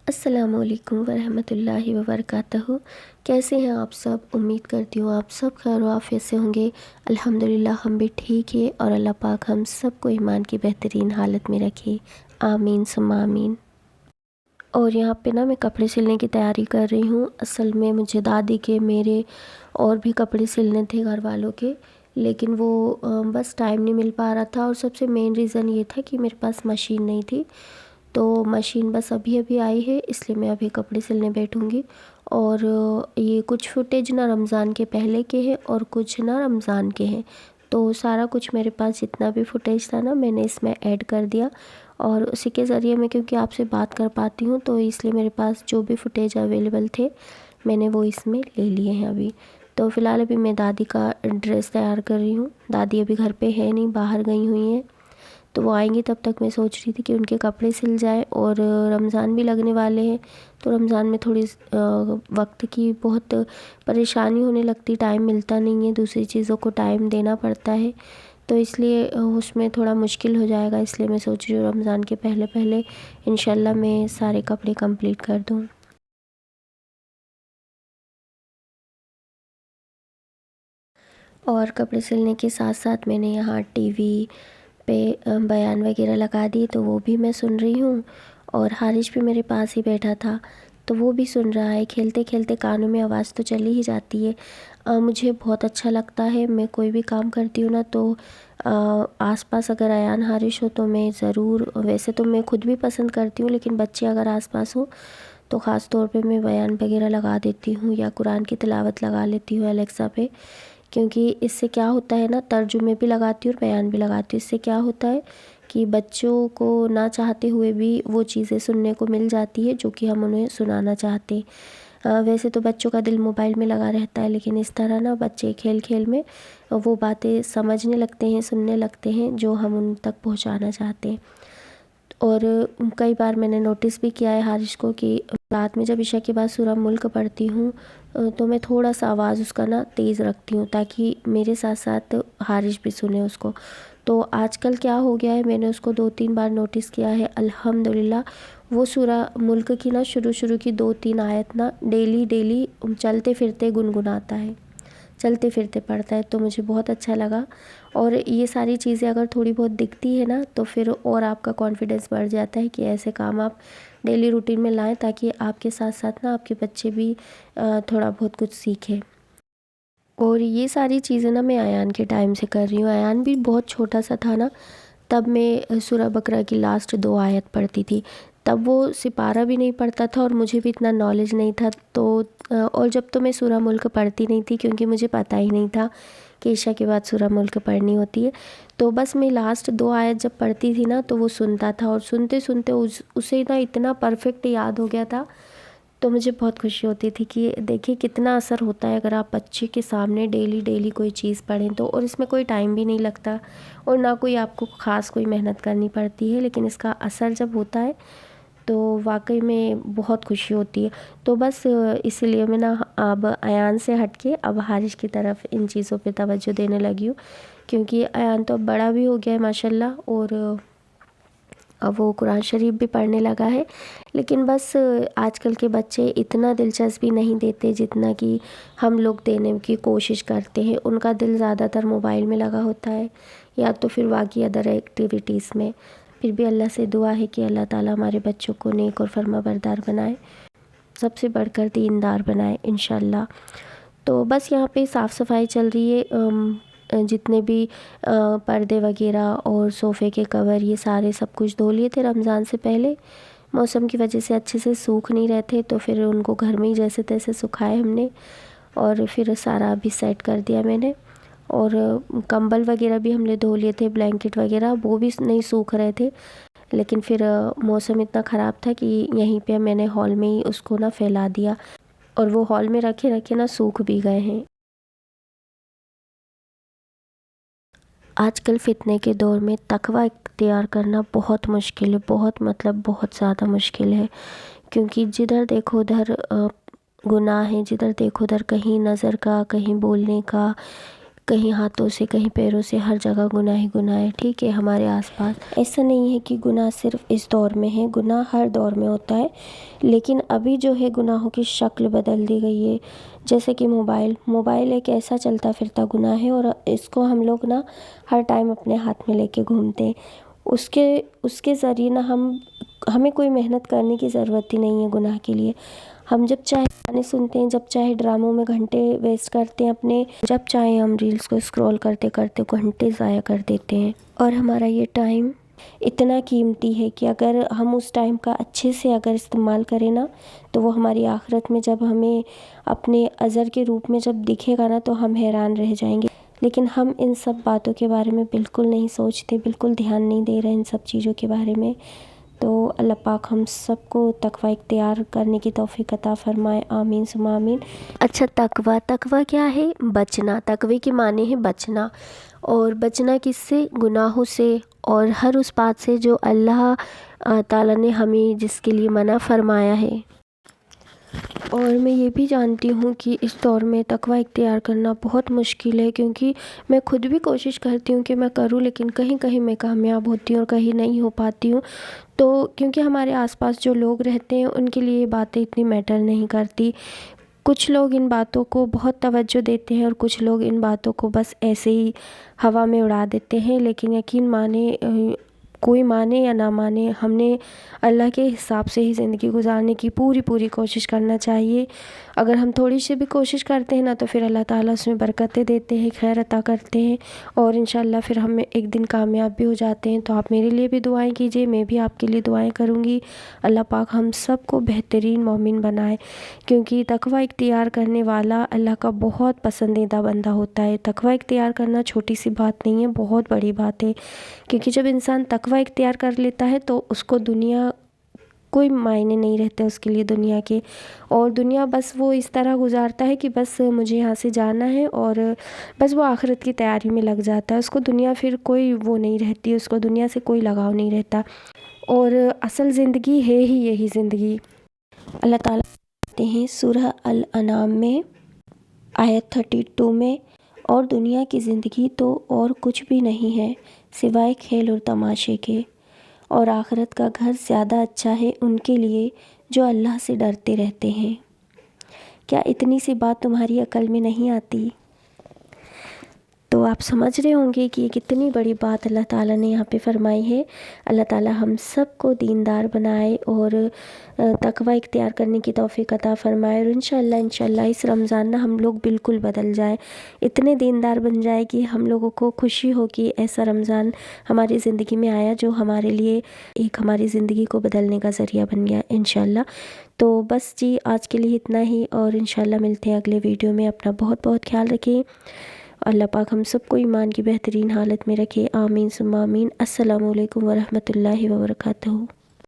السلام علیکم ورحمۃ اللہ وبرکاتہ۔ کیسے ہیں آپ سب؟ امید کرتی ہوں آپ سب خیر و عافیت سے ہوں گے۔ الحمدللہ ہم بھی ٹھیک ہے، اور اللہ پاک ہم سب کو ایمان کی بہترین حالت میں رکھے، آمین ثم آمین۔ اور یہاں پہ نا میں کپڑے سلنے کی تیاری کر رہی ہوں۔ اصل میں مجھے دادی کے، میرے اور بھی کپڑے سلنے تھے گھر والوں کے، لیکن وہ بس ٹائم نہیں مل پا رہا تھا، اور سب سے مین ریزن یہ تھا کہ میرے پاس مشین نہیں تھی۔ تو مشین بس ابھی ابھی آئی ہے، اس لیے میں ابھی کپڑے سلنے بیٹھوں گی۔ اور یہ کچھ فوٹیج نا رمضان کے پہلے کے ہیں اور کچھ نا رمضان کے ہیں، تو سارا کچھ میرے پاس جتنا بھی فوٹیج تھا نا میں نے اس میں ایڈ کر دیا، اور اسی کے ذریعے میں کیونکہ آپ سے بات کر پاتی ہوں، تو اس لیے میرے پاس جو بھی فوٹیج اویلیبل تھے میں نے وہ اس میں لے لیے ہیں ابھی۔ تو فی الحال ابھی میں دادی کا ڈریس تیار کر رہی ہوں۔ دادی ابھی گھر پہ ہے نہیں، باہر گئی ہوئی ہیں، تو وہ آئیں گی تب تک میں سوچ رہی تھی کہ ان کے کپڑے سل جائے، اور رمضان بھی لگنے والے ہیں، تو رمضان میں تھوڑی وقت کی بہت پریشانی ہونے لگتی، ٹائم ملتا نہیں ہے، دوسری چیزوں کو ٹائم دینا پڑتا ہے، تو اس لیے اس میں تھوڑا مشکل ہو جائے گا، اس لیے میں سوچ رہی ہوں رمضان کے پہلے پہلے انشاءاللہ میں سارے کپڑے کمپلیٹ کر دوں۔ اور کپڑے سلنے کے ساتھ ساتھ میں نے یہاں ٹی وی پہ بیان وغیرہ لگا دی، تو وہ بھی میں سن رہی ہوں، اور حارث بھی میرے پاس ہی بیٹھا تھا تو وہ بھی سن رہا ہے۔ کھیلتے کھیلتے کانوں میں آواز تو چلی ہی جاتی ہے۔ مجھے بہت اچھا لگتا ہے، میں کوئی بھی کام کرتی ہوں نا تو آس پاس اگر ایان حارث ہو تو میں ضرور، ویسے تو میں خود بھی پسند کرتی ہوں، لیکن بچے اگر آس پاس ہوں تو خاص طور پہ میں بیان وغیرہ لگا دیتی ہوں، یا قرآن کی تلاوت لگا لیتی ہوں الیکسا پہ، کیونکہ اس سے کیا ہوتا ہے نا، ترجمے بھی لگاتی ہوں اور بیان بھی لگاتی ہوں، اس سے کیا ہوتا ہے کہ بچوں کو نہ چاہتے ہوئے بھی وہ چیزیں سننے کو مل جاتی ہے جو کہ ہم انہیں سنانا چاہتے ہیں۔ ویسے تو بچوں کا دل موبائل میں لگا رہتا ہے، لیکن اس طرح نا بچے کھیل کھیل میں وہ باتیں سمجھنے لگتے ہیں، سننے لگتے ہیں جو ہم ان تک پہنچانا چاہتے ہیں۔ اور کئی بار میں نے نوٹس بھی کیا ہے حارث کو کہ رات میں جب عشاء کے بعد سورہ ملک پڑھتی ہوں تو میں تھوڑا سا آواز اس کا نا تیز رکھتی ہوں، تاکہ میرے ساتھ ساتھ حارث بھی سنے اس کو۔ تو آج کل کیا ہو گیا ہے، میں نے اس کو 2-3 بار نوٹس کیا ہے، الحمدللہ وہ سورہ ملک کی نا شروع کی 2-3 آیت نا ڈیلی چلتے پھرتے گنگناتا ہے، چلتے پھرتے پڑھتا ہے، تو مجھے بہت اچھا لگا۔ اور یہ ساری چیزیں اگر تھوڑی بہت دکھتی ہے نا تو پھر اور آپ کا کانفیڈنس بڑھ جاتا ہے کہ ایسے کام آپ ڈیلی روٹین میں لائیں، تاکہ آپ کے ساتھ ساتھ نا آپ کے بچے بھی تھوڑا بہت کچھ سیکھیں۔ اور یہ ساری چیزیں نا میں ایان کے ٹائم سے کر رہی ہوں، ایان بھی بہت چھوٹا سا تھا نا تب میں سورہ بقرہ کی لاسٹ 2 آیت پڑھتی تھی، تب وہ سپارہ بھی نہیں پڑھتا تھا اور مجھے بھی اتنا نالج نہیں تھا، تو اور جب تو میں سورہ ملک پڑھتی نہیں تھی کیونکہ مجھے پتہ ہی نہیں تھا کہ عشاء کے بعد سورہ ملک پڑھنی ہوتی ہے، تو بس میں لاسٹ 2 آیت جب پڑھتی تھی نا تو وہ سنتا تھا، اور سنتے سنتے اسے نا اتنا پرفیکٹ یاد ہو گیا تھا، تو مجھے بہت خوشی ہوتی تھی کہ دیکھیے کتنا اثر ہوتا ہے اگر آپ بچے کے سامنے ڈیلی کوئی چیز پڑھیں تو، اور اس میں کوئی ٹائم بھی نہیں لگتا اور نہ کوئی آپ کو خاص کوئی محنت کرنی پڑتی ہے، لیکن اس کا اثر جب ہوتا ہے تو واقعی میں بہت خوشی ہوتی ہے۔ تو بس اسی لیے میں نا اب ایان سے ہٹ کے اب حارث کی طرف ان چیزوں پہ توجہ دینے لگی ہوں، کیونکہ ایان تو اب بڑا بھی ہو گیا ہے ماشاءاللہ، اور اب وہ قرآن شریف بھی پڑھنے لگا ہے، لیکن بس آج کل کے بچے اتنا دلچسپی نہیں دیتے جتنا کہ ہم لوگ دینے کی کوشش کرتے ہیں، ان کا دل زیادہ تر موبائل میں لگا ہوتا ہے یا تو پھر باقی ادر ایکٹیویٹیز میں۔ پھر بھی اللہ سے دعا ہے کہ اللہ تعالیٰ ہمارے بچوں کو نیک اور فرما بردار بنائے، سب سے بڑھ کر دیندار بنائے انشاءاللہ۔ تو بس یہاں پہ صاف صفائی چل رہی ہے، جتنے بھی پردے وغیرہ اور صوفے کے کور یہ سارے سب کچھ دھو لیے تھے رمضان سے پہلے، موسم کی وجہ سے اچھے سے سوکھ نہیں رہے تھے تو پھر ان کو گھر میں ہی جیسے تیسے سکھائے ہم نے، اور پھر سارا ابھی سیٹ کر دیا میں نے۔ اور کمبل وغیرہ بھی ہم نے دھو لیے تھے، بلینکٹ وغیرہ وہ بھی نہیں سوکھ رہے تھے، لیکن پھر موسم اتنا خراب تھا کہ یہیں پہ میں نے ہال میں ہی اس کو نا پھیلا دیا، اور وہ ہال میں رکھے نا سوکھ بھی گئے ہیں۔ آج کل فتنے کے دور میں تقوی اختیار کرنا بہت مشکل ہے، بہت مطلب بہت زیادہ مشکل ہے، کیونکہ جدھر دیکھو ادھر گناہ ہے، جدھر دیکھو ادھر کہیں نظر کا، کہیں بولنے کا، کہیں ہاتھوں سے کہیں پیروں سے، ہر جگہ گناہ ہی گناہ ہے، ٹھیک ہے، ہمارے آس پاس۔ ایسا نہیں ہے کہ گناہ صرف اس دور میں ہے، گناہ ہر دور میں ہوتا ہے، لیکن ابھی جو ہے گناہوں کی شکل بدل دی گئی ہے۔ جیسے کہ موبائل ایک ایسا چلتا پھرتا گناہ ہے، اور اس کو ہم لوگ ہر ٹائم اپنے ہاتھ میں لے کے گھومتے ہیں۔ اس کے ذریعے ہمیں کوئی محنت کرنے کی ضرورت ہی نہیں ہے گناہ کے لیے۔ ہم جب چاہے گانے سنتے ہیں، جب چاہے ڈراموں میں گھنٹے ویسٹ کرتے ہیں اپنے، جب چاہے ہم ریلز کو اسکرول کرتے کرتے گھنٹے ضائع کر دیتے ہیں، اور ہمارا یہ ٹائم اتنا قیمتی ہے کہ اگر ہم اس ٹائم کا اچھے سے اگر استعمال کریں تو وہ ہماری آخرت میں جب ہمیں اپنے اجر کے روپ میں جب دکھے گا تو ہم حیران رہ جائیں گے۔ لیکن ہم ان سب باتوں کے بارے میں بالکل نہیں سوچتے، بالکل دھیان نہیں دے رہے ان سب چیزوں کے بارے میں۔ تو اللہ پاک ہم سب کو تقوی اختیار کرنے کی توفیق عطا فرمائے، آمین ثم آمین۔ اچھا، تقوی کیا ہے؟ بچنا۔ تقوی کے معنی ہے بچنا، اور بچنا کس سے؟ گناہوں سے، اور ہر اس بات سے جو اللہ تعالیٰ نے ہمیں جس کے لیے منع فرمایا ہے۔ اور میں یہ بھی جانتی ہوں کہ اس دور میں تقوی اختیار کرنا بہت مشکل ہے، کیونکہ میں خود بھی کوشش کرتی ہوں کہ میں کروں، لیکن کہیں میں کامیاب ہوتی ہوں اور کہیں نہیں ہو پاتی ہوں۔ تو کیونکہ ہمارے آس پاس جو لوگ رہتے ہیں ان کے لیے یہ باتیں اتنی میٹر نہیں کرتی۔ کچھ لوگ ان باتوں کو بہت توجہ دیتے ہیں، اور کچھ لوگ ان باتوں کو بس ایسے ہی ہوا میں اڑا دیتے ہیں، لیکن یقین مانے، کوئی مانے یا نہ مانے، ہم نے اللہ کے حساب سے ہی زندگی گزارنے کی پوری کوشش کرنا چاہیے۔ اگر ہم تھوڑی سی بھی کوشش کرتے ہیں تو پھر اللہ تعالیٰ اس میں برکتیں دیتے ہیں، خیر عطا کرتے ہیں، اور انشاءاللہ پھر ہم ایک دن کامیاب بھی ہو جاتے ہیں۔ تو آپ میرے لیے بھی دعائیں کیجیے، میں بھی آپ کے لیے دعائیں کروں گی۔ اللہ پاک ہم سب کو بہترین مومن بنائے، کیونکہ تقوی اختیار کرنے والا اللہ کا بہت پسندیدہ بندہ ہوتا ہے۔ تقوی اختیار کرنا چھوٹی سی بات نہیں ہے، بہت بڑی بات ہے، کیونکہ جب انسان تقوی اختیار کر لیتا ہے تو اس کو دنیا کوئی معنی نہیں رہتے اس کے لیے، دنیا کے، اور دنیا بس وہ اس طرح گزارتا ہے کہ بس مجھے یہاں سے جانا ہے، اور بس وہ آخرت کی تیاری میں لگ جاتا ہے۔ اس کو دنیا پھر کوئی وہ نہیں رہتی، اس کو دنیا سے کوئی لگاؤ نہیں رہتا، اور اصل زندگی ہے ہی یہی زندگی۔ اللہ تعالیٰ کہتے ہیں سورہ الانعام میں آیت 32 میں، اور دنیا کی زندگی تو اور کچھ بھی نہیں ہے سوائے کھیل اور تماشے کے، اور آخرت کا گھر زیادہ اچھا ہے ان کے لیے جو اللہ سے ڈرتے رہتے ہیں۔ کیا اتنی سی بات تمہاری عقل میں نہیں آتی؟ تو آپ سمجھ رہے ہوں گے کہ یہ کتنی بڑی بات اللہ تعالیٰ نے یہاں پہ فرمائی ہے۔ اللہ تعالیٰ ہم سب کو دیندار بنائے اور تقوی اختیار کرنے کی توفیق عطا فرمائے، اور انشاءاللہ اس رمضان ہم لوگ بالکل بدل جائیں، اتنے دیندار بن جائے کہ ہم لوگوں کو خوشی ہو کہ ایسا رمضان ہماری زندگی میں آیا جو ہمارے لیے ایک ہماری زندگی کو بدلنے کا ذریعہ بن گیا انشاءاللہ۔ تو بس جی، آج کے لیے اتنا ہی، اور انشاءاللہ ملتے ہیں اگلے ویڈیو میں۔ اپنا بہت خیال رکھیں۔ اللہ پاک ہم سب کو ایمان کی بہترین حالت میں رکھے، آمین ثم آمین۔ السلام علیکم ورحمۃ اللہ وبرکاتہ۔